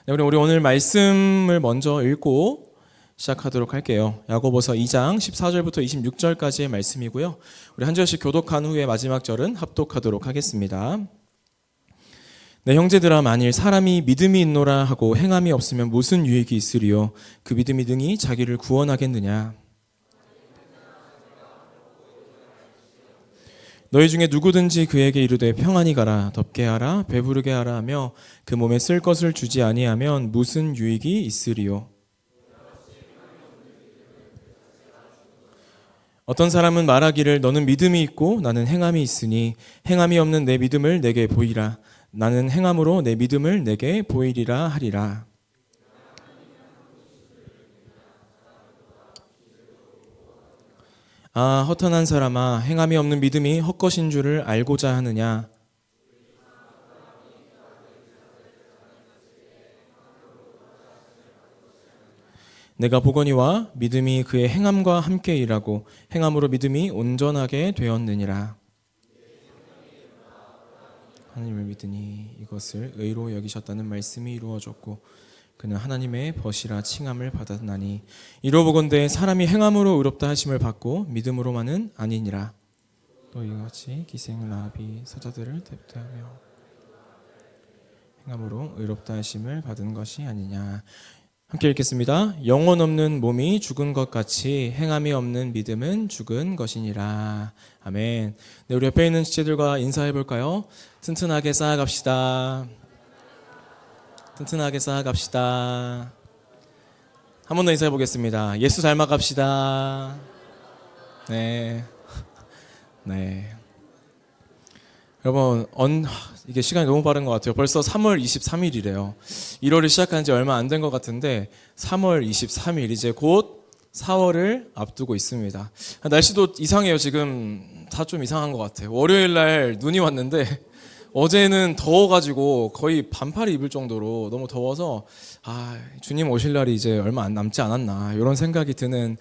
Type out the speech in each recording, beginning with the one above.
네, 우리 오늘 말씀을 먼저 읽고 시작하도록 할게요. 야고보서 2장 14절부터 26절까지의 말씀이고요. 우리 한 절씩 교독한 후에 마지막 절은 합독하도록 하겠습니다. 내 형제들아, 만일 사람이 믿음이 있노라 하고 행함이 없으면 무슨 유익이 있으리요? 그 믿음이 능히 자기를 구원하겠느냐? 너희 중에 누구든지 그에게 이르되 평안히 가라, 덥게 하라, 배부르게 하라 하며 그 몸에 쓸 것을 주지 아니하면 무슨 유익이 있으리요? 어떤 사람은 말하기를 너는 믿음이 있고 나는 행함이 있으니 행함이 없는 내 믿음을 내게 보이라. 나는 행함으로 내 믿음을 내게 보이리라 하리라. 아, 허탄한 사람아, 행함이 없는 믿음이 헛것인 줄을 알고자 하느냐? 내가 보거니와 믿음이 그의 행함과 함께 일하고 행함으로 믿음이 온전하게 되었느니라. 하나님을 믿으니 이것을 의로 여기셨다는 말씀이 이루어졌고 그는 하나님의 벗이라 칭함을 받았나니 이로보건대 사람이 행함으로 의롭다 하심을 받고 믿음으로만은 아니니라. 또 이같이 기생 라합이 사자들을 대표하며 행함으로 의롭다 하심을 받은 것이 아니냐. 함께 읽겠습니다. 영혼 없는 몸이 죽은 것 같이 행함이 없는 믿음은 죽은 것이니라. 아멘. 네, 우리 옆에 있는 지체들과 인사해 볼까요? 튼튼하게 쌓아갑시다. 튼튼하게 쌓아갑시다. 한 번 더 인사해 보겠습니다. 예수 닮아갑시다. 네. 네. 여러분, 이게 시간이 너무 빠른 것 같아요. 벌써 3월 23일이래요. 1월이 시작한 지 얼마 안 된 것 같은데 3월 23일, 이제 곧 4월을 앞두고 있습니다. 날씨도 이상해요. 지금 다 좀 이상한 것 같아요. 월요일 날 눈이 왔는데 어제는 더워가지고 거의 반팔을 입을 정도로 너무 더워서 주님 오실 날이 이제 얼마 안 남지 않았나 이런 생각이 드는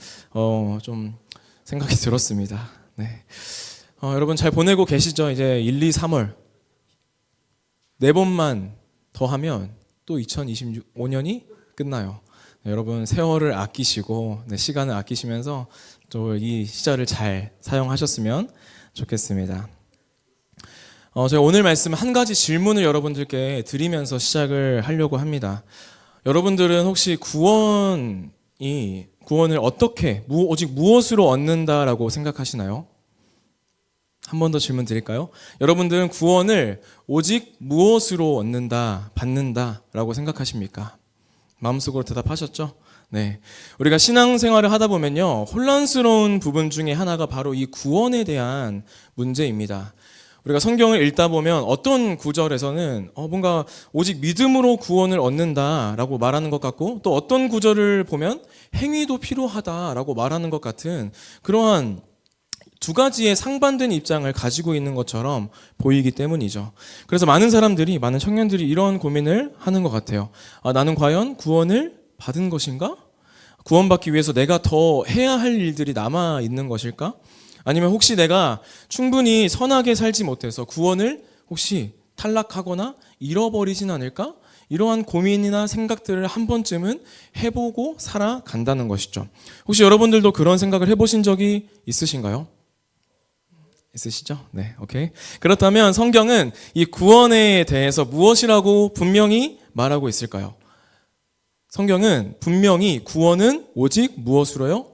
좀 생각이 들었습니다. 네. 여러분 잘 보내고 계시죠? 이제 1, 2, 3월 4번만 더 하면 또 2025년이 끝나요. 네, 여러분 세월을 아끼시고 시간을 아끼시면서 또 이 시절을 잘 사용하셨으면 좋겠습니다. 제가 오늘 말씀 한 가지 질문을 여러분들께 드리면서 시작을 하려고 합니다. 여러분들은 혹시 구원을 어떻게, 오직 무엇으로 얻는다라고 생각하시나요? 한 번 더 질문 드릴까요? 여러분들은 구원을 오직 무엇으로 얻는다, 받는다라고 생각하십니까? 마음속으로 대답하셨죠? 네. 우리가 신앙생활을 하다 보면요, 혼란스러운 부분 중에 하나가 바로 이 구원에 대한 문제입니다. 우리가 성경을 읽다 보면 어떤 구절에서는 뭔가 오직 믿음으로 구원을 얻는다라고 말하는 것 같고, 또 어떤 구절을 보면 행위도 필요하다라고 말하는 것 같은 그러한 두 가지의 상반된 입장을 가지고 있는 것처럼 보이기 때문이죠. 그래서 많은 청년들이 이런 고민을 하는 것 같아요. 나는 과연 구원을 받은 것인가? 구원받기 위해서 내가 더 해야 할 일들이 남아 있는 것일까? 아니면 혹시 내가 충분히 선하게 살지 못해서 구원을 혹시 탈락하거나 잃어버리진 않을까? 이러한 고민이나 생각들을 한 번쯤은 해보고 살아간다는 것이죠. 혹시 여러분들도 그런 생각을 해보신 적이 있으신가요? 있으시죠? 네, 오케이. 그렇다면 성경은 이 구원에 대해서 무엇이라고 분명히 말하고 있을까요? 성경은 분명히 구원은 오직 무엇으로요?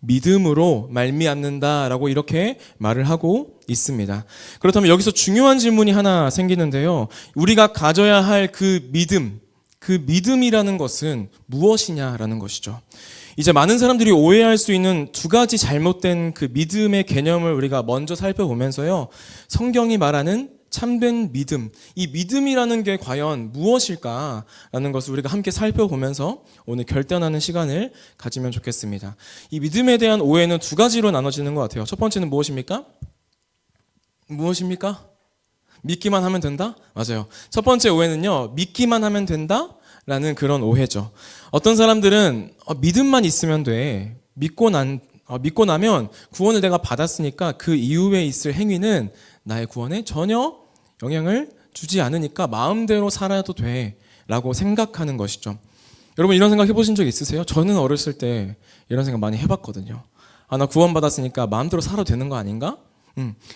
믿음으로 말미암는다라고 이렇게 말을 하고 있습니다. 그렇다면 여기서 중요한 질문이 하나 생기는데요. 우리가 가져야 할 그 믿음이라는 것은 무엇이냐라는 것이죠. 이제 많은 사람들이 오해할 수 있는 두 가지 잘못된 그 믿음의 개념을 우리가 먼저 살펴보면서요, 성경이 말하는 참된 믿음, 이 믿음이라는 게 과연 무엇일까라는 것을 우리가 함께 살펴보면서 오늘 결단하는 시간을 가지면 좋겠습니다. 이 믿음에 대한 오해는 두 가지로 나눠지는 것 같아요. 첫 번째는 무엇입니까? 믿기만 하면 된다? 맞아요. 첫 번째 오해는요, 믿기만 하면 된다라는 그런 오해죠. 어떤 사람들은 믿음만 있으면 돼. 믿고 나면 구원을 내가 받았으니까 그 이후에 있을 행위는 나의 구원에 전혀 영향을 주지 않으니까 마음대로 살아도 돼. 라고 생각하는 것이죠. 여러분 이런 생각 해보신 적 있으세요? 저는 어렸을 때 이런 생각 많이 해봤거든요. 아, 나 구원받았으니까 마음대로 살아도 되는 거 아닌가?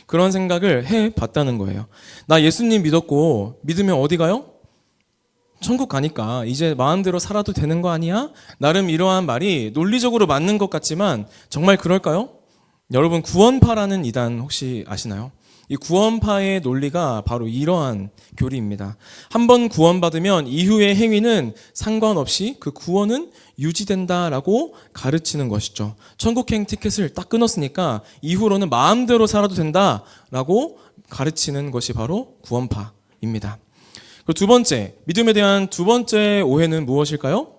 그런 생각을 해봤다는 거예요. 나 예수님 믿었고 믿으면 어디 가요? 천국 가니까 이제 마음대로 살아도 되는 거 아니야? 나름 이러한 말이 논리적으로 맞는 것 같지만 정말 그럴까요? 여러분 구원파라는 이단 혹시 아시나요? 이 구원파의 논리가 바로 이러한 교리입니다. 한번 구원받으면 이후의 행위는 상관없이 그 구원은 유지된다라고 가르치는 것이죠. 천국행 티켓을 딱 끊었으니까 이후로는 마음대로 살아도 된다라고 가르치는 것이 바로 구원파입니다. 그리고 두 번째, 믿음에 대한 두 번째 오해는 무엇일까요?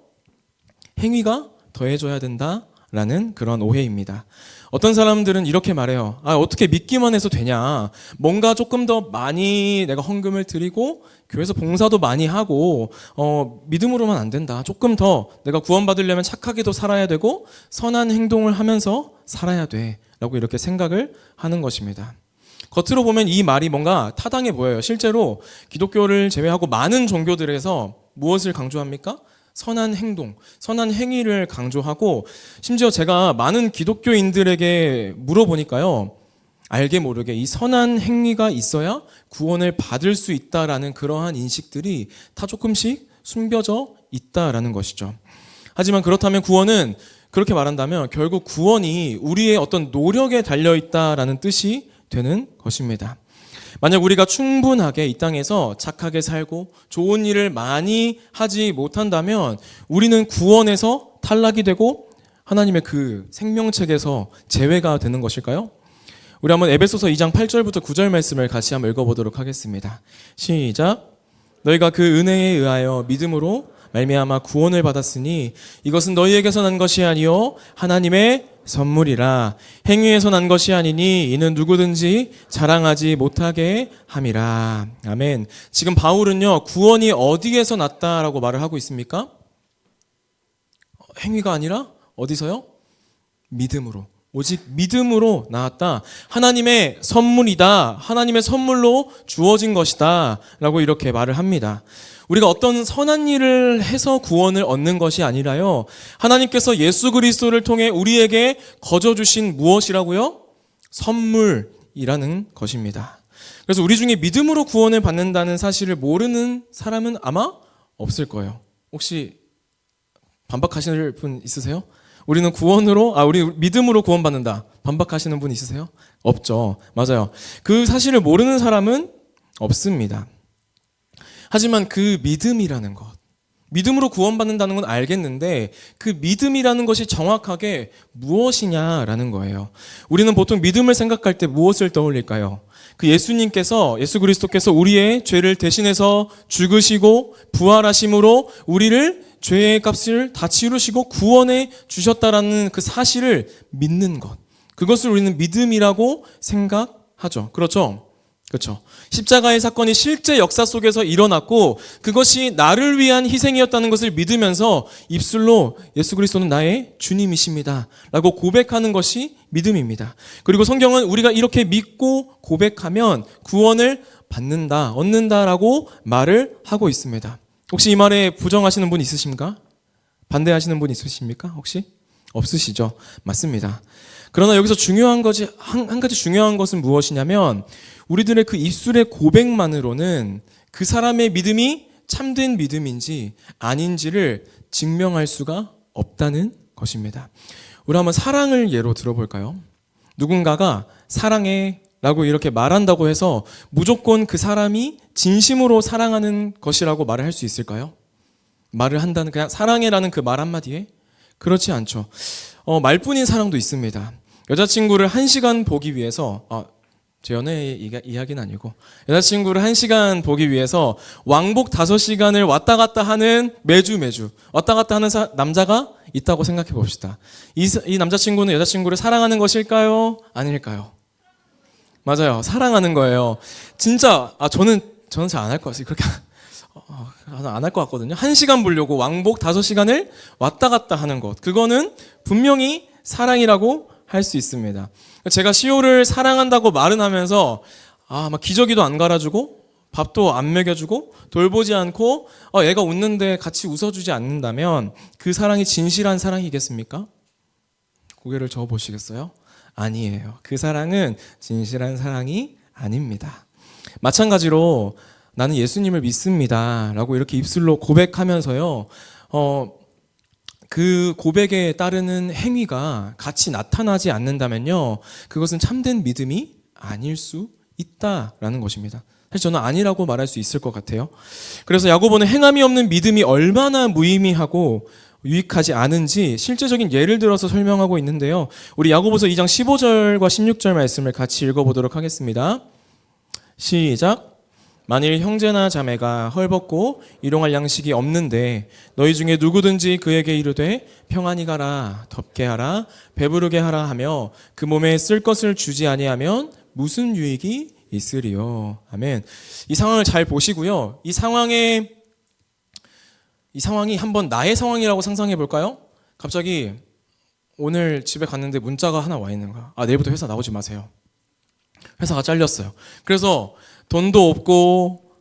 행위가 더해져야 된다라는 그런 오해입니다. 어떤 사람들은 이렇게 말해요. 아, 어떻게 믿기만 해서 되냐. 뭔가 조금 더 많이 내가 헌금을 드리고 교회에서 봉사도 많이 하고 믿음으로만 안 된다. 조금 더 내가 구원받으려면 착하게도 살아야 되고 선한 행동을 하면서 살아야 돼. 라고 이렇게 생각을 하는 것입니다. 겉으로 보면 이 말이 뭔가 타당해 보여요. 실제로 기독교를 제외하고 많은 종교들에서 무엇을 강조합니까? 선한 행동, 선한 행위를 강조하고 심지어 제가 많은 기독교인들에게 물어보니까요. 알게 모르게 이 선한 행위가 있어야 구원을 받을 수 있다라는 그러한 인식들이 다 조금씩 숨겨져 있다라는 것이죠. 하지만 그렇다면 구원은 그렇게 말한다면 결국 구원이 우리의 어떤 노력에 달려있다라는 뜻이 되는 것입니다. 만약 우리가 충분하게 이 땅에서 착하게 살고 좋은 일을 많이 하지 못한다면 우리는 구원에서 탈락이 되고 하나님의 그 생명책에서 제외가 되는 것일까요? 우리 한번 에베소서 2장 8절부터 9절 말씀을 같이 한번 읽어보도록 하겠습니다. 시작. 너희가 그 은혜에 의하여 믿음으로 말미암아 구원을 받았으니 이것은 너희에게서 난 것이 아니요 하나님의 선물이라. 행위에서 난 것이 아니니 이는 누구든지 자랑하지 못하게 함이라. 아멘. 지금 바울은요 구원이 어디에서 났다라고 말을 하고 있습니까? 행위가 아니라 어디서요? 믿음으로. 오직 믿음으로 나왔다. 하나님의 선물이다. 하나님의 선물로 주어진 것이다. 라고 이렇게 말을 합니다. 우리가 어떤 선한 일을 해서 구원을 얻는 것이 아니라요. 하나님께서 예수 그리스도를 통해 우리에게 거저 주신 무엇이라고요? 선물이라는 것입니다. 그래서 우리 중에 믿음으로 구원을 받는다는 사실을 모르는 사람은 아마 없을 거예요. 혹시 반박하실 분 있으세요? 우리는 우리 믿음으로 구원받는다. 반박하시는 분 있으세요? 없죠. 맞아요. 그 사실을 모르는 사람은 없습니다. 하지만 그 믿음이라는 것, 믿음으로 구원받는다는 건 알겠는데 그 믿음이라는 것이 정확하게 무엇이냐라는 거예요. 우리는 보통 믿음을 생각할 때 무엇을 떠올릴까요? 그 예수 그리스도께서 우리의 죄를 대신해서 죽으시고 부활하심으로 우리를 죄의 값을 다 치르시고 구원해 주셨다라는 그 사실을 믿는 것. 그것을 우리는 믿음이라고 생각하죠. 그렇죠? 그렇죠. 십자가의 사건이 실제 역사 속에서 일어났고 그것이 나를 위한 희생이었다는 것을 믿으면서 입술로 예수 그리스도는 나의 주님이십니다 라고 고백하는 것이 믿음입니다. 그리고 성경은 우리가 이렇게 믿고 고백하면 구원을 받는다, 얻는다라고 말을 하고 있습니다. 혹시 이 말에 부정하시는 분 있으십니까? 반대하시는 분 있으십니까? 혹시? 없으시죠? 맞습니다. 그러나 여기서 한 가지 중요한 것은 무엇이냐면 우리들의 그 입술의 고백만으로는 그 사람의 믿음이 참된 믿음인지 아닌지를 증명할 수가 없다는 것입니다. 우리 한번 사랑을 예로 들어볼까요? 누군가가 사랑해 라고 이렇게 말한다고 해서 무조건 그 사람이 진심으로 사랑하는 것이라고 말을 할 수 있을까요? 말을 한다는 그냥 사랑해라는 그 말 한마디에? 그렇지 않죠. 말뿐인 사랑도 있습니다. 여자친구를 1시간 보기 위해서 제 연애 이야기는 아니고 여자친구를 1시간 보기 위해서 왕복 5시간을 왔다 갔다 하는 매주 왔다 갔다 하는 남자가 있다고 생각해 봅시다. 이 남자친구는 여자친구를 사랑하는 것일까요? 아닐까요? 맞아요. 사랑하는 거예요. 진짜 저는 잘 안 할 것 같아요. 그렇게 안 할 것 같거든요. 1시간 보려고 왕복 5시간을 왔다 갔다 하는 것. 그거는 분명히 사랑이라고 할 수 있습니다. 제가 시호를 사랑한다고 말은 하면서 막 기저귀도 안 갈아주고 밥도 안 먹여주고 돌보지 않고 얘가 웃는데 같이 웃어주지 않는다면 그 사랑이 진실한 사랑이겠습니까? 고개를 저어 보시겠어요? 아니에요. 그 사랑은 진실한 사랑이 아닙니다. 마찬가지로 나는 예수님을 믿습니다 라고 이렇게 입술로 고백하면서요, 그 고백에 따르는 행위가 같이 나타나지 않는다면요, 그것은 참된 믿음이 아닐 수 있다라는 것입니다. 사실 저는 아니라고 말할 수 있을 것 같아요. 그래서 야고보는 행함이 없는 믿음이 얼마나 무의미하고 유익하지 않은지 실제적인 예를 들어서 설명하고 있는데요. 우리 야고보서 2장 15절과 16절 말씀을 같이 읽어보도록 하겠습니다. 시작. 만일 형제나 자매가 헐벗고 일용할 양식이 없는데 너희 중에 누구든지 그에게 이르되 평안히 가라, 덥게 하라, 배부르게 하라 하며 그 몸에 쓸 것을 주지 아니하면 무슨 유익이 있으리요. 아멘. 이 상황을 잘 보시고요. 이 상황이 한번 나의 상황이라고 상상해 볼까요? 갑자기 오늘 집에 갔는데 문자가 하나 와 있는 거야. 내일부터 회사 나오지 마세요. 회사가 잘렸어요. 그래서 돈도 없고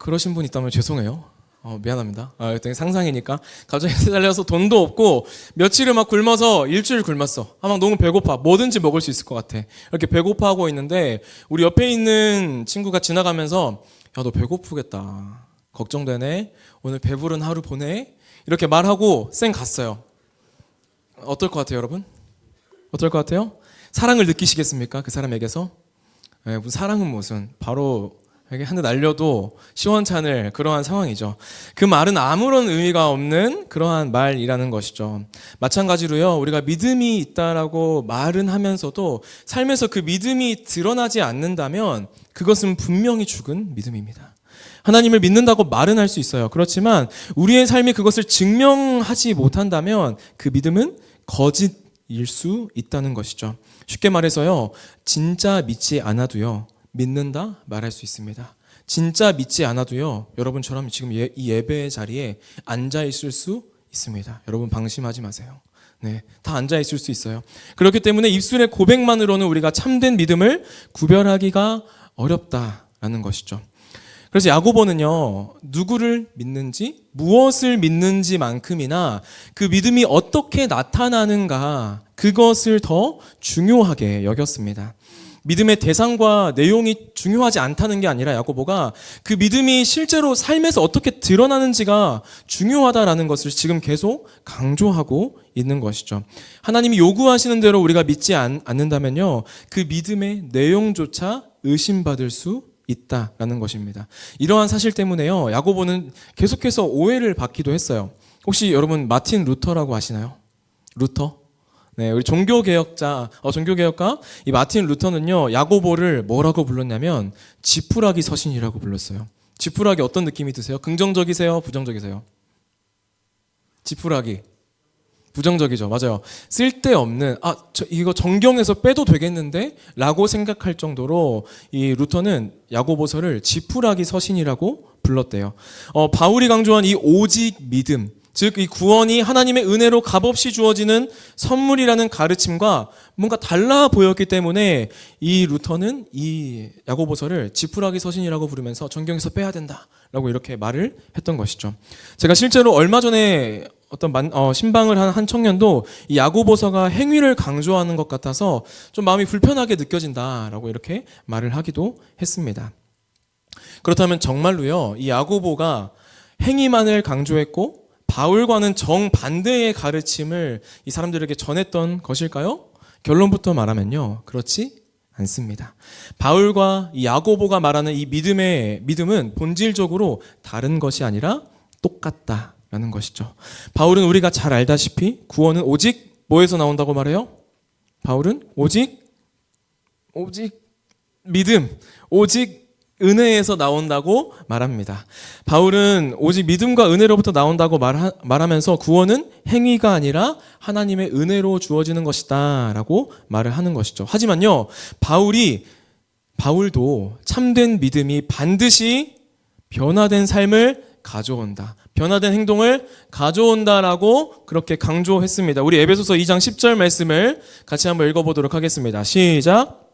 그러신 분 있다면 죄송해요. 미안합니다. 일단 상상이니까. 갑자기 잘려서 돈도 없고 며칠을 막 굶어서 일주일 굶었어. 막 너무 배고파. 뭐든지 먹을 수 있을 것 같아. 이렇게 배고파하고 있는데 우리 옆에 있는 친구가 지나가면서 야, 너 배고프겠다. 걱정되네. 오늘 배부른 하루 보내. 이렇게 말하고 쌩 갔어요. 어떨 것 같아요, 여러분? 어떨 것 같아요? 사랑을 느끼시겠습니까? 그 사람에게서? 무슨 사랑은 무슨 바로 이렇게 한 대 날려도 시원찮을 그러한 상황이죠. 그 말은 아무런 의미가 없는 그러한 말이라는 것이죠. 마찬가지로요, 우리가 믿음이 있다라고 말은 하면서도 삶에서 그 믿음이 드러나지 않는다면 그것은 분명히 죽은 믿음입니다. 하나님을 믿는다고 말은 할 수 있어요. 그렇지만 우리의 삶이 그것을 증명하지 못한다면 그 믿음은 거짓일 수 있다는 것이죠. 쉽게 말해서요, 진짜 믿지 않아도요, 믿는다 말할 수 있습니다. 진짜 믿지 않아도요, 여러분처럼 지금 이 예배의 자리에 앉아 있을 수 있습니다. 여러분 방심하지 마세요. 네, 다 앉아 있을 수 있어요. 그렇기 때문에 입술의 고백만으로는 우리가 참된 믿음을 구별하기가 어렵다라는 것이죠. 그래서 야고보는요, 누구를 믿는지, 무엇을 믿는지만큼이나 그 믿음이 어떻게 나타나는가, 그것을 더 중요하게 여겼습니다. 믿음의 대상과 내용이 중요하지 않다는 게 아니라 야고보가 그 믿음이 실제로 삶에서 어떻게 드러나는지가 중요하다라는 것을 지금 계속 강조하고 있는 것이죠. 하나님이 요구하시는 대로 우리가 믿지 않는다면요, 그 믿음의 내용조차 의심받을 수 있다라는 것입니다. 이러한 사실 때문에요, 야고보는 계속해서 오해를 받기도 했어요. 혹시 여러분 마틴 루터라고 아시나요? 루터? 네, 우리 종교개혁가 이 마틴 루터는요, 야고보를 뭐라고 불렀냐면 지푸라기 서신이라고 불렀어요. 지푸라기 어떤 느낌이 드세요? 긍정적이세요? 부정적이세요? 지푸라기 부정적이죠. 맞아요. 쓸데없는 이거 정경에서 빼도 되겠는데? 라고 생각할 정도로 이 루터는 야고보서를 지푸라기 서신이라고 불렀대요. 바울이 강조한 이 오직 믿음, 즉 이 구원이 하나님의 은혜로 값없이 주어지는 선물이라는 가르침과 뭔가 달라 보였기 때문에 이 루터는 이 야고보서를 지푸라기 서신이라고 부르면서 정경에서 빼야 된다라고 이렇게 말을 했던 것이죠. 제가 실제로 얼마 전에 신방을 한 청년도 이 야고보서가 행위를 강조하는 것 같아서 좀 마음이 불편하게 느껴진다라고 이렇게 말을 하기도 했습니다. 그렇다면 정말로요, 이 야고보가 행위만을 강조했고 바울과는 정반대의 가르침을 이 사람들에게 전했던 것일까요? 결론부터 말하면요, 그렇지 않습니다. 바울과 이 야고보가 말하는 이 믿음은 본질적으로 다른 것이 아니라 똑같다라는 것이죠. 바울은 우리가 잘 알다시피 구원은 오직 뭐에서 나온다고 말해요? 바울은 오직 믿음, 오직 은혜에서 나온다고 말합니다. 바울은 오직 믿음과 은혜로부터 나온다고 말하면서 구원은 행위가 아니라 하나님의 은혜로 주어지는 것이다 라고 말을 하는 것이죠. 하지만요, 바울도 참된 믿음이 반드시 변화된 삶을 가져온다, 변화된 행동을 가져온다라고 그렇게 강조했습니다. 우리 에베소서 2장 10절 말씀을 같이 한번 읽어보도록 하겠습니다. 시작.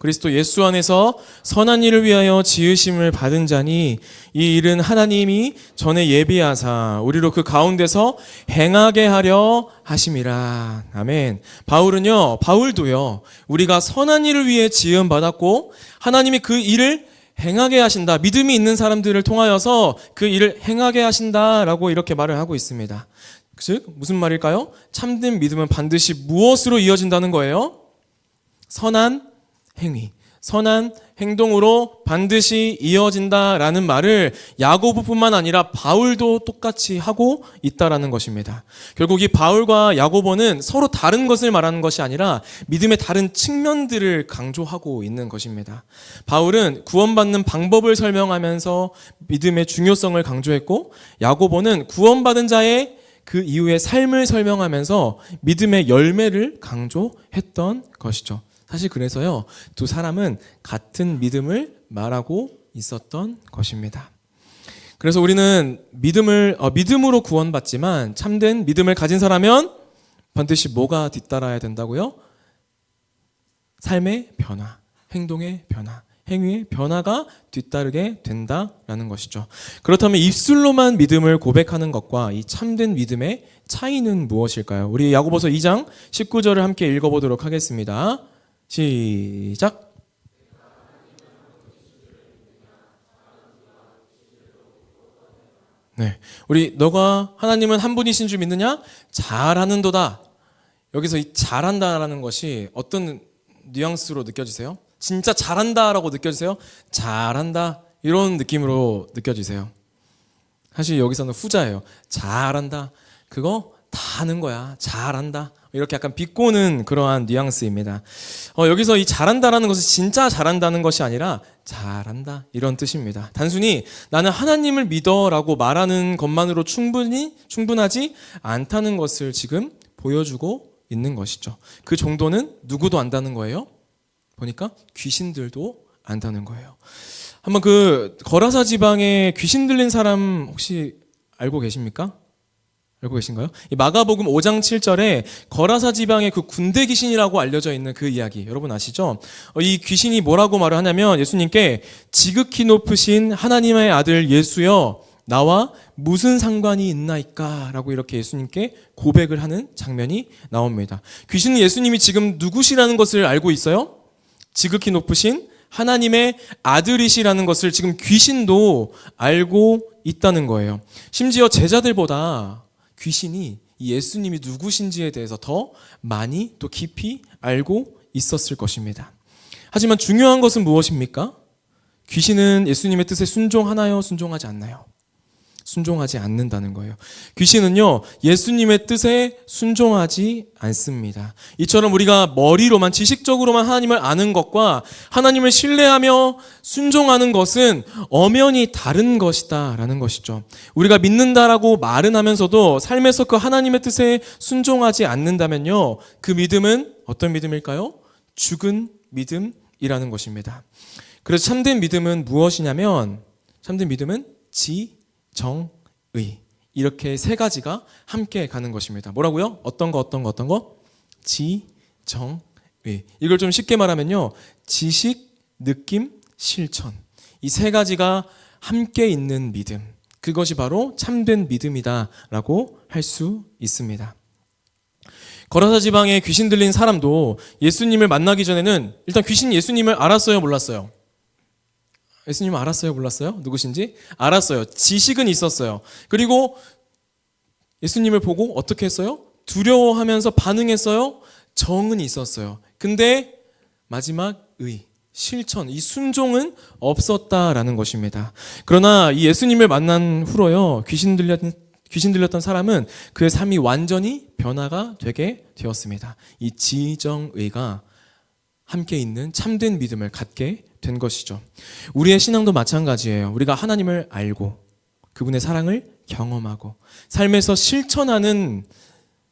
그리스도 예수 안에서 선한 일을 위하여 지으심을 받은 자니 이 일은 하나님이 전에 예비하사 우리로 그 가운데서 행하게 하려 하심이라. 아멘. 바울도요, 우리가 선한 일을 위해 지음 받았고 하나님이 그 일을 행하게 하신다. 믿음이 있는 사람들을 통하여서 그 일을 행하게 하신다라고 이렇게 말을 하고 있습니다. 즉 무슨 말일까요? 참된 믿음은 반드시 무엇으로 이어진다는 거예요? 선한 행위, 선한 행동으로 반드시 이어진다라는 말을 야고보뿐만 아니라 바울도 똑같이 하고 있다라는 것입니다. 결국 이 바울과 야고보는 서로 다른 것을 말하는 것이 아니라 믿음의 다른 측면들을 강조하고 있는 것입니다. 바울은 구원받는 방법을 설명하면서 믿음의 중요성을 강조했고, 야고보는 구원받은 자의 그 이후의 삶을 설명하면서 믿음의 열매를 강조했던 것이죠. 사실 그래서요, 두 사람은 같은 믿음을 말하고 있었던 것입니다. 그래서 우리는 믿음으로 구원받지만 참된 믿음을 가진 사람은 반드시 뭐가 뒤따라야 된다고요? 삶의 변화, 행동의 변화, 행위의 변화가 뒤따르게 된다라는 것이죠. 그렇다면 입술로만 믿음을 고백하는 것과 이 참된 믿음의 차이는 무엇일까요? 우리 야고보서 2장 19절을 함께 읽어보도록 하겠습니다. 시작. 네, 우리 너가 하나님은 한 분이신 줄 믿느냐? 잘하는도다. 여기서 이 잘한다라는 것이 어떤 뉘앙스로 느껴지세요? 진짜 잘한다라고 느껴지세요? 잘한다 이런 느낌으로 느껴지세요? 사실 여기서는 후자예요. 잘한다. 그거 다 하는 거야. 잘한다. 이렇게 약간 비꼬는 그러한 뉘앙스입니다. 여기서 이 잘한다라는 것은 진짜 잘한다는 것이 아니라 잘한다 이런 뜻입니다. 단순히 나는 하나님을 믿어라고 말하는 것만으로 충분하지 않다는 것을 지금 보여주고 있는 것이죠. 그 정도는 누구도 안다는 거예요. 보니까 귀신들도 안다는 거예요. 한번 그 거라사 지방에 귀신 들린 사람 혹시 알고 계십니까? 알고 계신가요? 이 마가복음 5장 7절에 거라사 지방의 그 군대 귀신이라고 알려져 있는 그 이야기 여러분 아시죠? 이 귀신이 뭐라고 말을 하냐면 예수님께 지극히 높으신 하나님의 아들 예수여 나와 무슨 상관이 있나이까? 라고 이렇게 예수님께 고백을 하는 장면이 나옵니다. 귀신은 예수님이 지금 누구시라는 것을 알고 있어요? 지극히 높으신 하나님의 아들이시라는 것을 지금 귀신도 알고 있다는 거예요. 심지어 제자들보다 귀신이 예수님이 누구신지에 대해서 더 많이 또 깊이 알고 있었을 것입니다. 하지만 중요한 것은 무엇입니까? 귀신은 예수님의 뜻에 순종하나요? 순종하지 않나요? 순종하지 않는다는 거예요. 귀신은요, 예수님의 뜻에 순종하지 않습니다. 이처럼 우리가 머리로만 지식적으로만 하나님을 아는 것과 하나님을 신뢰하며 순종하는 것은 엄연히 다른 것이다 라는 것이죠. 우리가 믿는다라고 말은 하면서도 삶에서 그 하나님의 뜻에 순종하지 않는다면요, 그 믿음은 어떤 믿음일까요? 죽은 믿음이라는 것입니다. 그래서 참된 믿음은 무엇이냐면 참된 믿음은 정의 이렇게 세 가지가 함께 가는 것입니다. 뭐라고요? 어떤 거? 지정의. 이걸 좀 쉽게 말하면요, 지식, 느낌, 실천 이 세 가지가 함께 있는 믿음, 그것이 바로 참된 믿음이다라고 할 수 있습니다. 거라사 지방에 귀신 들린 사람도 예수님을 만나기 전에는 일단 귀신 예수님을 알았어요, 몰랐어요? 예수님 알았어요? 몰랐어요? 누구신지? 알았어요. 지식은 있었어요. 그리고 예수님을 보고 어떻게 했어요? 두려워하면서 반응했어요? 정은 있었어요. 근데 마지막 실천, 이 순종은 없었다라는 것입니다. 그러나 이 예수님을 만난 후로요, 귀신 들렸던 사람은 그의 삶이 완전히 변화가 되게 되었습니다. 이 지정의가 함께 있는 참된 믿음을 갖게 된 것이죠. 우리의 신앙도 마찬가지예요. 우리가 하나님을 알고 그분의 사랑을 경험하고 삶에서 실천하는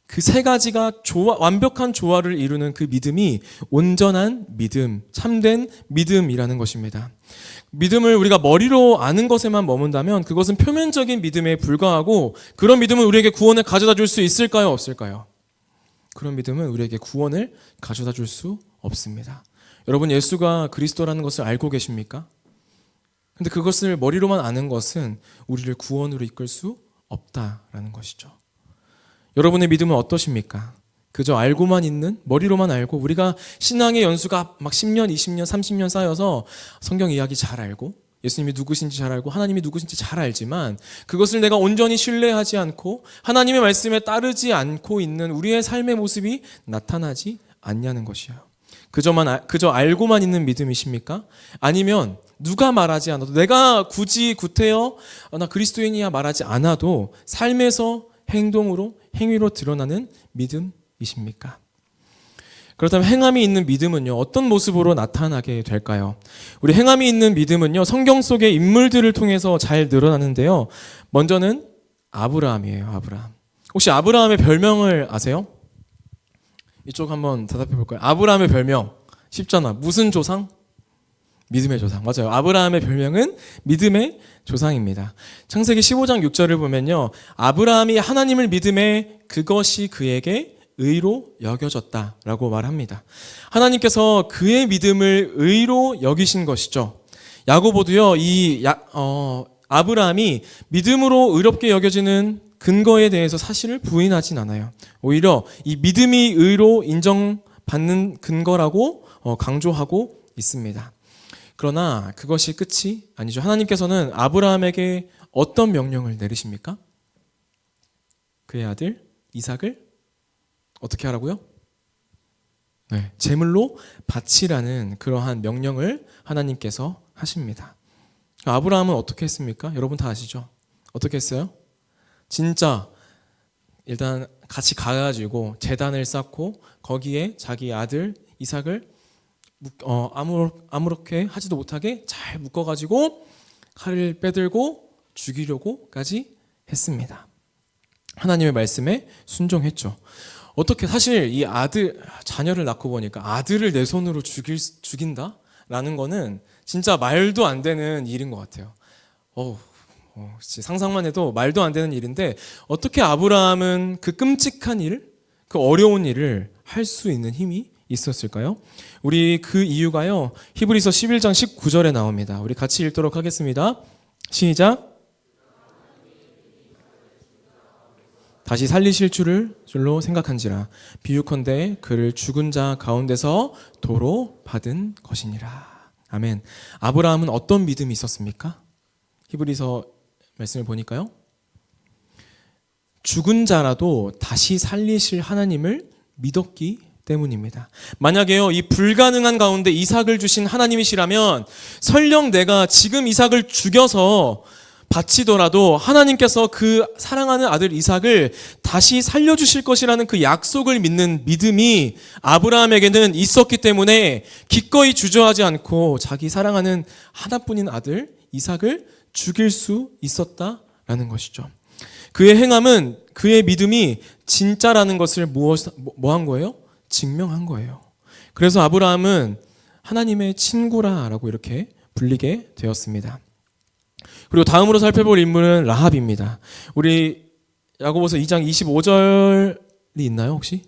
그 세 가지가 완벽한 조화를 이루는 그 믿음이 온전한 믿음, 참된 믿음이라는 것입니다. 믿음을 우리가 머리로 아는 것에만 머문다면 그것은 표면적인 믿음에 불과하고, 그런 믿음은 우리에게 구원을 가져다 줄 수 있을까요? 없을까요? 그런 믿음은 우리에게 구원을 가져다 줄 수 없습니다. 여러분, 예수가 그리스도라는 것을 알고 계십니까? 근데 그것을 머리로만 아는 것은 우리를 구원으로 이끌 수 없다라는 것이죠. 여러분의 믿음은 어떠십니까? 그저 알고만 있는, 머리로만 알고, 우리가 신앙의 연수가 막 10년, 20년, 30년 쌓여서 성경 이야기 잘 알고, 예수님이 누구신지 잘 알고, 하나님이 누구신지 잘 알지만 그것을 내가 온전히 신뢰하지 않고 하나님의 말씀에 따르지 않고 있는 우리의 삶의 모습이 나타나지 않냐는 것이에요. 그저 알고만 있는 믿음이십니까? 아니면 누가 말하지 않아도, 내가 굳이 구태여 나 그리스도인이야 말하지 않아도 삶에서 행동으로, 행위로 드러나는 믿음이십니까? 그렇다면 행함이 있는 믿음은요, 어떤 모습으로 나타나게 될까요? 우리 행함이 있는 믿음은요, 성경 속의 인물들을 통해서 잘 늘어나는데요. 먼저는 아브라함이에요. 아브라함. 혹시 아브라함의 별명을 아세요? 이쪽 한번 대답해 볼까요? 아브라함의 별명 쉽잖아. 무슨 조상? 믿음의 조상. 맞아요. 아브라함의 별명은 믿음의 조상입니다. 창세기 15장 6절을 보면요, 아브라함이 하나님을 믿음에 그것이 그에게 의로 여겨졌다라고 말합니다. 하나님께서 그의 믿음을 의로 여기신 것이죠. 야고보도요, 아브라함이 믿음으로 의롭게 여겨지는 근거에 대해서 사실을 부인하진 않아요. 오히려 이 믿음이 의로 인정받는 근거라고 강조하고 있습니다. 그러나 그것이 끝이 아니죠. 하나님께서는 아브라함에게 어떤 명령을 내리십니까? 그의 아들 이삭을 어떻게 하라고요? 네, 제물로 바치라는 그러한 명령을 하나님께서 하십니다. 아브라함은 어떻게 했습니까? 여러분 다 아시죠? 어떻게 했어요? 진짜 일단 같이 가가지고 제단을 쌓고 거기에 자기 아들 이삭을 아무렇게 하지도 못하게 잘 묶어가지고 칼을 빼들고 죽이려고까지 했습니다. 하나님의 말씀에 순종했죠. 어떻게, 사실 이 자녀를 낳고 보니까 아들을 내 손으로 죽인다라는 거는 진짜 말도 안 되는 일인 것 같아요. 상상만 해도 말도 안 되는 일인데 어떻게 아브라함은 그 끔찍한 일, 그 어려운 일을 할 수 있는 힘이 있었을까요? 우리 그 이유가요, 히브리서 11장 19절에 나옵니다. 우리 같이 읽도록 하겠습니다. 시작. 다시 살리실 줄로 생각한지라 비유컨대 그를 죽은 자 가운데서 도로 받은 것이니라. 아멘. 아브라함은 어떤 믿음이 있었습니까? 히브리서 말씀을 보니까요, 죽은 자라도 다시 살리실 하나님을 믿었기 때문입니다. 만약에요, 이 불가능한 가운데 이삭을 주신 하나님이시라면 설령 내가 지금 이삭을 죽여서 바치더라도 하나님께서 그 사랑하는 아들 이삭을 다시 살려주실 것이라는 그 약속을 믿는 믿음이 아브라함에게는 있었기 때문에 기꺼이 주저하지 않고 자기 사랑하는 하나뿐인 아들 이삭을 죽일 수 있었다라는 것이죠. 그의 행함은, 그의 믿음이 진짜라는 것을 뭐 한 거예요? 증명한 거예요. 그래서 아브라함은 하나님의 친구라고 이렇게 불리게 되었습니다. 그리고 다음으로 살펴볼 인물은 라합입니다. 우리 야고보서 2장 25절이 있나요, 혹시?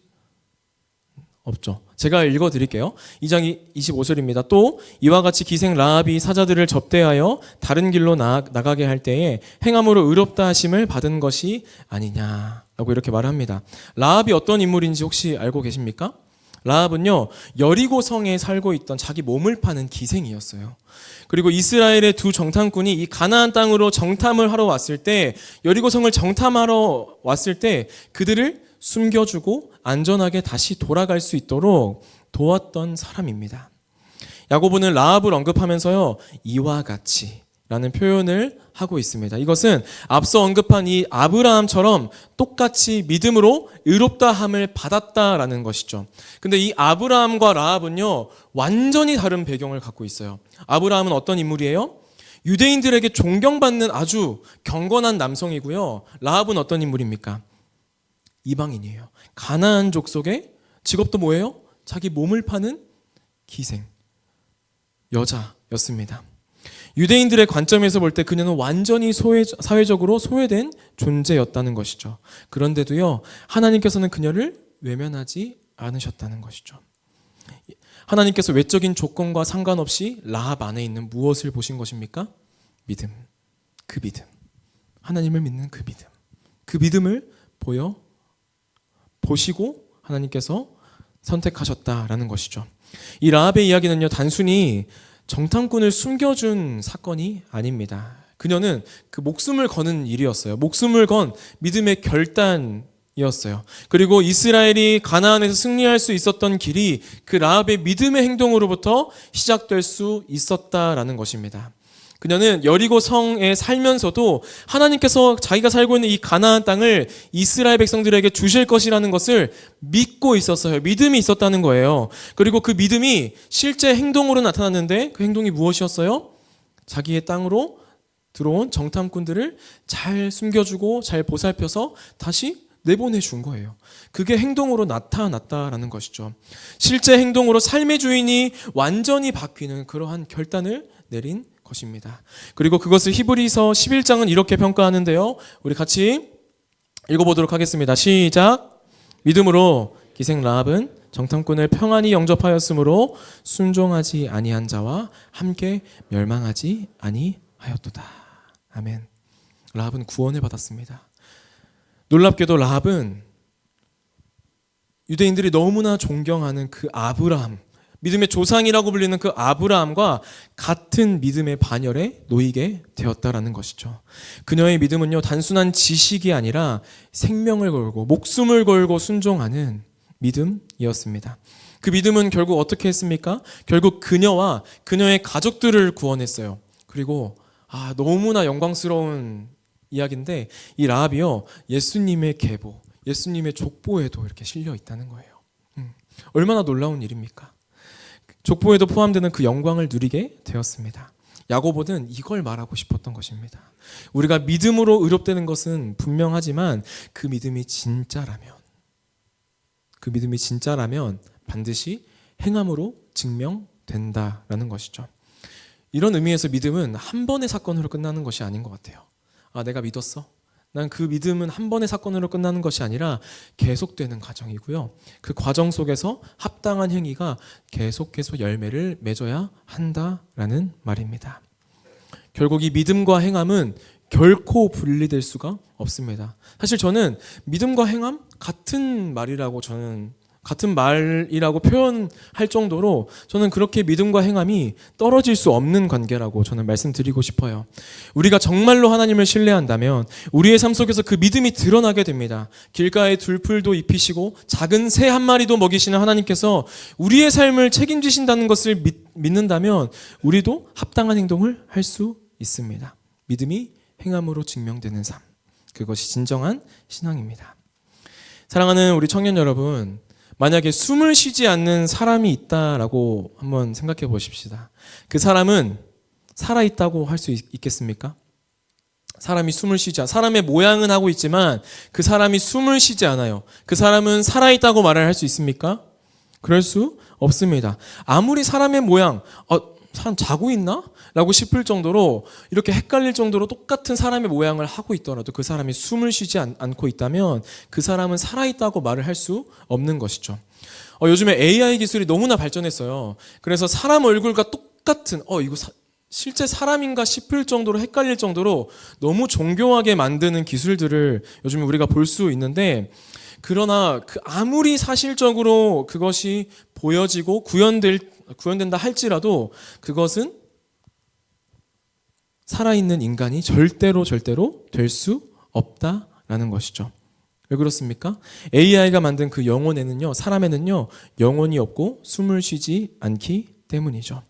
없죠. 제가 읽어드릴게요. 2장 25절입니다. 또 이와 같이 기생 라합이 사자들을 접대하여 다른 길로 나가게 할 때에 행함으로 의롭다 하심을 받은 것이 아니냐라고 이렇게 말합니다. 라합이 어떤 인물인지 혹시 알고 계십니까? 라합은요, 여리고 성에 살고 있던 자기 몸을 파는 기생이었어요. 그리고 이스라엘의 두 정탐꾼이 이 가나안 땅으로 정탐을 하러 왔을 때, 여리고 성을 정탐하러 왔을 때 그들을 숨겨주고 안전하게 다시 돌아갈 수 있도록 도왔던 사람입니다. 야고보는 라합을 언급하면서요, 이와 같이 라는 표현을 하고 있습니다. 이것은 앞서 언급한 이 아브라함처럼 똑같이 믿음으로 의롭다함을 받았다라는 것이죠. 근데 이 아브라함과 라합은요, 완전히 다른 배경을 갖고 있어요. 아브라함은 어떤 인물이에요? 유대인들에게 존경받는 아주 경건한 남성이고요. 라합은 어떤 인물입니까? 이방인이에요. 가나안 족속의 직업도 뭐예요? 자기 몸을 파는 기생, 여자였습니다. 유대인들의 관점에서 볼 때 그녀는 완전히 사회적으로 소외된 존재였다는 것이죠. 그런데도요, 하나님께서는 그녀를 외면하지 않으셨다는 것이죠. 하나님께서 외적인 조건과 상관없이 라합 안에 있는 무엇을 보신 것입니까? 믿음. 그 믿음. 하나님을 믿는 그 믿음. 그 믿음을 보시고 하나님께서 선택하셨다라는 것이죠. 이 라합의 이야기는요, 단순히 정탐꾼을 숨겨준 사건이 아닙니다. 그녀는 그 목숨을 거는 일이었어요. 목숨을 건 믿음의 결단이었어요. 그리고 이스라엘이 가나안에서 승리할 수 있었던 길이 그 라합의 믿음의 행동으로부터 시작될 수 있었다라는 것입니다. 그녀는 여리고 성에 살면서도 하나님께서 자기가 살고 있는 이 가나안 땅을 이스라엘 백성들에게 주실 것이라는 것을 믿고 있었어요. 믿음이 있었다는 거예요. 그리고 그 믿음이 실제 행동으로 나타났는데 그 행동이 무엇이었어요? 자기의 땅으로 들어온 정탐꾼들을 잘 숨겨주고 잘 보살펴서 다시 내보내준 거예요. 그게 행동으로 나타났다라는 것이죠. 실제 행동으로 삶의 주인이 완전히 바뀌는 그러한 결단을 내린 것입니다. 그리고 그것을 히브리서 11장은 이렇게 평가하는데요. 우리 같이 읽어보도록 하겠습니다. 시작. 믿음으로 기생 라합은 정탐꾼을 평안히 영접하였으므로 순종하지 아니한 자와 함께 멸망하지 아니하였도다. 아멘. 라합은 구원을 받았습니다. 놀랍게도 라합은 유대인들이 너무나 존경하는 그 아브라함, 믿음의 조상이라고 불리는 그 아브라함과 같은 믿음의 반열에 놓이게 되었다라는 것이죠. 그녀의 믿음은요, 단순한 지식이 아니라 생명을 걸고 목숨을 걸고 순종하는 믿음이었습니다. 그 믿음은 결국 어떻게 했습니까? 결국 그녀와 그녀의 가족들을 구원했어요. 그리고 너무나 영광스러운 이야기인데 이 라합이요, 예수님의 계보, 예수님의 족보에도 이렇게 실려 있다는 거예요. 얼마나 놀라운 일입니까? 족보에도 포함되는 그 영광을 누리게 되었습니다. 야고보는 이걸 말하고 싶었던 것입니다. 우리가 믿음으로 의롭되는 것은 분명하지만 그 믿음이 진짜라면 반드시 행함으로 증명된다라는 것이죠. 이런 의미에서 믿음은 한 번의 사건으로 끝나는 것이 아닌 것 같아요. 내가 믿었어? 난 그 믿음은 한 번의 사건으로 끝나는 것이 아니라 계속되는 과정이고요. 그 과정 속에서 합당한 행위가 계속해서 열매를 맺어야 한다라는 말입니다. 결국 이 믿음과 행함은 결코 분리될 수가 없습니다. 사실 저는 믿음과 행함 같은 말이라고 표현할 정도로 저는 그렇게 믿음과 행함이 떨어질 수 없는 관계라고 저는 말씀드리고 싶어요. 우리가 정말로 하나님을 신뢰한다면 우리의 삶 속에서 그 믿음이 드러나게 됩니다. 길가에 들풀도 입히시고 작은 새 한 마리도 먹이시는 하나님께서 우리의 삶을 책임지신다는 것을 믿는다면 우리도 합당한 행동을 할 수 있습니다. 믿음이 행함으로 증명되는 삶, 그것이 진정한 신앙입니다. 사랑하는 우리 청년 여러분, 만약에 숨을 쉬지 않는 사람이 있다라고 한번 생각해 보십시다. 그 사람은 살아있다고 할 수 있겠습니까? 사람이 숨을 사람의 모양은 하고 있지만 그 사람이 숨을 쉬지 않아요. 그 사람은 살아있다고 말을 할 수 있습니까? 그럴 수 없습니다. 아무리 사람의 모양, 사람 자고 있나? 라고 싶을 정도로, 이렇게 헷갈릴 정도로 똑같은 사람의 모양을 하고 있더라도 그 사람이 숨을 쉬지 않고 있다면 그 사람은 살아있다고 말을 할 수 없는 것이죠. 요즘에 AI 기술이 너무나 발전했어요. 그래서 사람 얼굴과 똑같은, 이거 실제 사람인가 싶을 정도로 헷갈릴 정도로 너무 정교하게 만드는 기술들을 요즘 우리가 볼 수 있는데, 그러나 아무리 사실적으로 그것이 보여지고 구현된다 할지라도 그것은 살아있는 인간이 절대로 될 수 없다라는 것이죠. 왜 그렇습니까? AI가 만든 그 영혼에는요, 사람에는요, 영혼이 없고 숨을 쉬지 않기 때문이죠.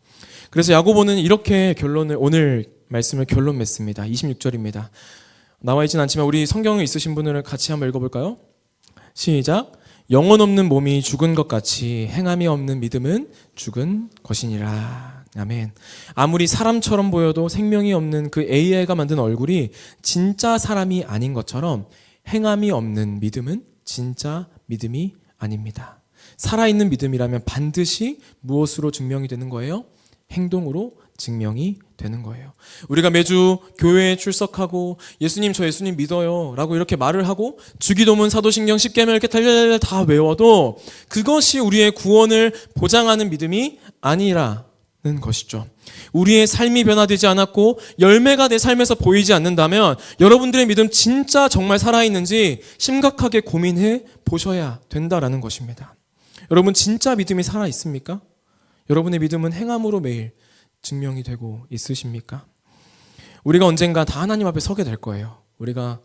그래서 야고보는 이렇게 오늘 말씀을 결론 맺습니다. 26절입니다. 나와 있진 않지만 우리 성경에 있으신 분들은 같이 한번 읽어볼까요? 시작. 영혼 없는 몸이 죽은 것 같이 행함이 없는 믿음은 죽은 것이니라. 아멘. 아무리 사람처럼 보여도 생명이 없는 그 AI가 만든 얼굴이 진짜 사람이 아닌 것처럼 행함이 없는 믿음은 진짜 믿음이 아닙니다. 살아있는 믿음이라면 반드시 무엇으로 증명이 되는 거예요? 행동으로 증명이 되는 거예요. 우리가 매주 교회에 출석하고 예수님 저 예수님 믿어요 라고 이렇게 말을 하고 주기도문 사도신경 십계명 이렇게 달달달 다 외워도 그것이 우리의 구원을 보장하는 믿음이 아니라는 것이죠. 우리의 삶이 변화되지 않았고 열매가 내 삶에서 보이지 않는다면 여러분들의 믿음 진짜 정말 살아있는지 심각하게 고민해 보셔야 된다라는 것입니다. 여러분 진짜 믿음이 살아있습니까? 여러분의 믿음은 행함으로 매일 증명이 되고 있으십니까? 우리가 언젠가 다 하나님 앞에 서게 될 거예요. 우리가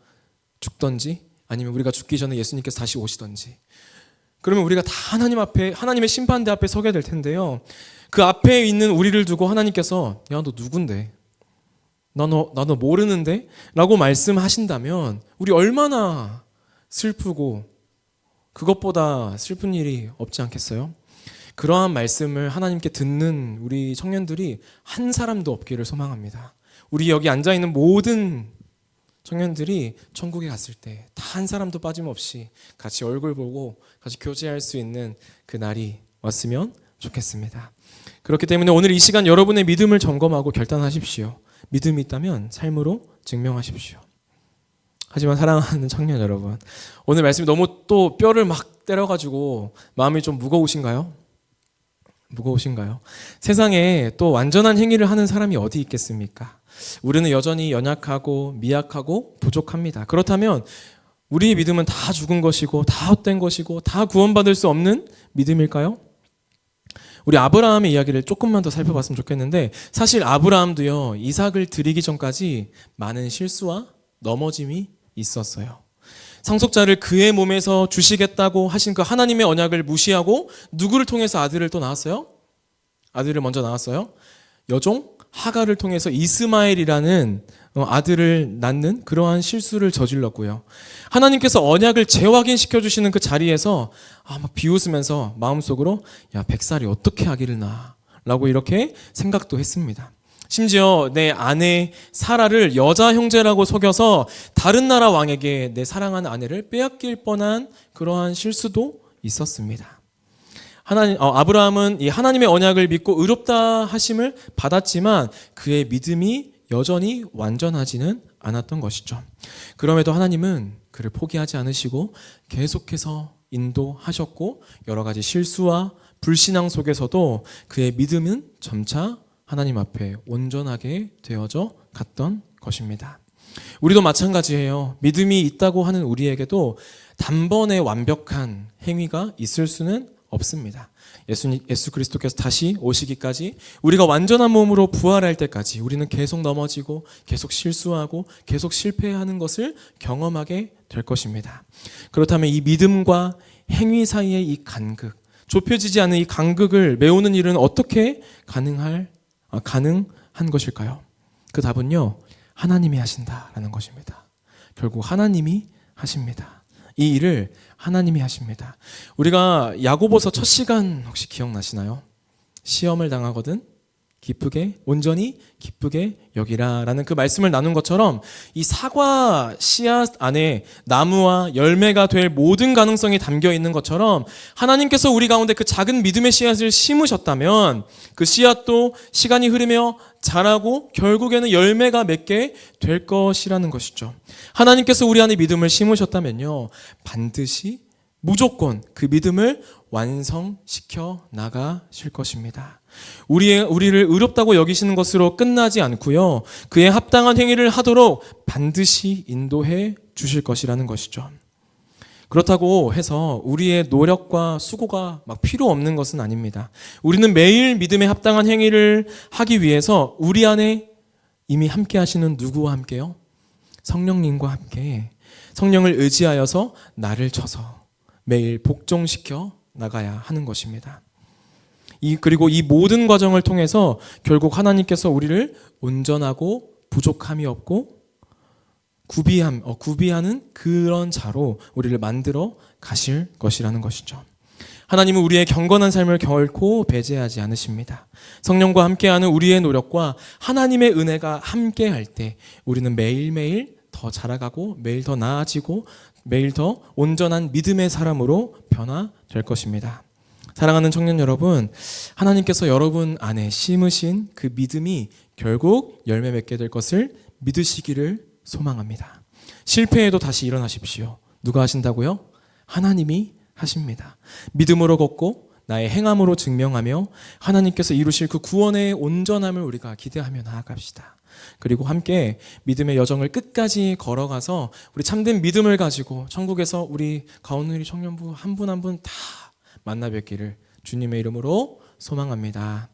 죽던지 아니면 우리가 죽기 전에 예수님께서 다시 오시던지. 그러면 우리가 다 하나님 앞에 하나님의 심판대 앞에 서게 될 텐데요. 그 앞에 있는 우리를 두고 하나님께서 야 너 누군데? 나 너 모르는데? 라고 말씀하신다면 우리 얼마나 슬프고 그것보다 슬픈 일이 없지 않겠어요? 그러한 말씀을 하나님께 듣는 우리 청년들이 한 사람도 없기를 소망합니다. 우리 여기 앉아있는 모든 청년들이 천국에 갔을 때 다 한 사람도 빠짐없이 같이 얼굴 보고 같이 교제할 수 있는 그 날이 왔으면 좋겠습니다. 그렇기 때문에 오늘 이 시간 여러분의 믿음을 점검하고 결단하십시오. 믿음이 있다면 삶으로 증명하십시오. 하지만 사랑하는 청년 여러분, 오늘 말씀이 너무 또 뼈를 막 때려가지고 마음이 좀 무거우신가요? 세상에 또 완전한 행위를 하는 사람이 어디 있겠습니까? 우리는 여전히 연약하고 미약하고 부족합니다. 그렇다면 우리의 믿음은 다 죽은 것이고 다 헛된 것이고 다 구원받을 수 없는 믿음일까요? 우리 아브라함의 이야기를 조금만 더 살펴봤으면 좋겠는데 사실 아브라함도요 이삭을 드리기 전까지 많은 실수와 넘어짐이 있었어요. 상속자를 그의 몸에서 주시겠다고 하신 그 하나님의 언약을 무시하고 누구를 통해서 아들을 또 낳았어요? 아들을 먼저 낳았어요. 여종 하갈을 통해서 이스마엘이라는 아들을 낳는 그러한 실수를 저질렀고요. 하나님께서 언약을 재확인시켜 주시는 그 자리에서 막 비웃으면서 마음속으로 야 100살이 어떻게 아기를 낳아? 라고 이렇게 생각도 했습니다. 심지어 내 아내 사라를 여자 형제라고 속여서 다른 나라 왕에게 내 사랑하는 아내를 빼앗길 뻔한 그러한 실수도 있었습니다. 아브라함은 이 하나님의 언약을 믿고 의롭다 하심을 받았지만 그의 믿음이 여전히 완전하지는 않았던 것이죠. 그럼에도 하나님은 그를 포기하지 않으시고 계속해서 인도하셨고 여러 가지 실수와 불신앙 속에서도 그의 믿음은 점차 하나님 앞에 온전하게 되어져 갔던 것입니다. 우리도 마찬가지예요. 믿음이 있다고 하는 우리에게도 단번에 완벽한 행위가 있을 수는 없습니다. 예수 그리스도께서 다시 오시기까지 우리가 완전한 몸으로 부활할 때까지 우리는 계속 넘어지고 계속 실수하고 계속 실패하는 것을 경험하게 될 것입니다. 그렇다면 이 믿음과 행위 사이의 이 간극, 좁혀지지 않은 이 간극을 메우는 일은 어떻게 가능한 것일까요? 그 답은요, 하나님이 하신다라는 것입니다. 결국 하나님이 하십니다. 이 일을 하나님이 하십니다. 우리가 야고보서 첫 시간 혹시 기억나시나요? 시험을 당하거든 온전히 기쁘게 여기라라는 그 말씀을 나눈 것처럼 이 사과 씨앗 안에 나무와 열매가 될 모든 가능성이 담겨 있는 것처럼 하나님께서 우리 가운데 그 작은 믿음의 씨앗을 심으셨다면 그 씨앗도 시간이 흐르며 자라고 결국에는 열매가 맺게 될 것이라는 것이죠. 하나님께서 우리 안에 믿음을 심으셨다면요, 반드시 무조건 그 믿음을 완성시켜 나가실 것입니다. 우리를 의롭다고 여기시는 것으로 끝나지 않고요, 그에 합당한 행위를 하도록 반드시 인도해 주실 것이라는 것이죠. 그렇다고 해서 우리의 노력과 수고가 막 필요 없는 것은 아닙니다. 우리는 매일 믿음에 합당한 행위를 하기 위해서 우리 안에 이미 함께 하시는 누구와 함께요? 성령님과 함께 성령을 의지하여서 나를 쳐서 매일 복종시켜 나가야 하는 것입니다. 그리고 이 모든 과정을 통해서 결국 하나님께서 우리를 온전하고 부족함이 없고 구비하는 그런 자로 우리를 만들어 가실 것이라는 것이죠. 하나님은 우리의 경건한 삶을 결코 배제하지 않으십니다. 성령과 함께하는 우리의 노력과 하나님의 은혜가 함께할 때 우리는 매일매일 더 자라가고 매일 더 나아지고 매일 더 온전한 믿음의 사람으로 변화될 것입니다. 사랑하는 청년 여러분, 하나님께서 여러분 안에 심으신 그 믿음이 결국 열매 맺게 될 것을 믿으시기를 소망합니다. 실패해도 다시 일어나십시오. 누가 하신다고요? 하나님이 하십니다. 믿음으로 걷고 나의 행함으로 증명하며 하나님께서 이루실 그 구원의 온전함을 우리가 기대하며 나아갑시다. 그리고 함께 믿음의 여정을 끝까지 걸어가서 우리 참된 믿음을 가지고 천국에서 우리 가온누리 청년부 한 분 한 분 다 만나 뵙기를 주님의 이름으로 소망합니다.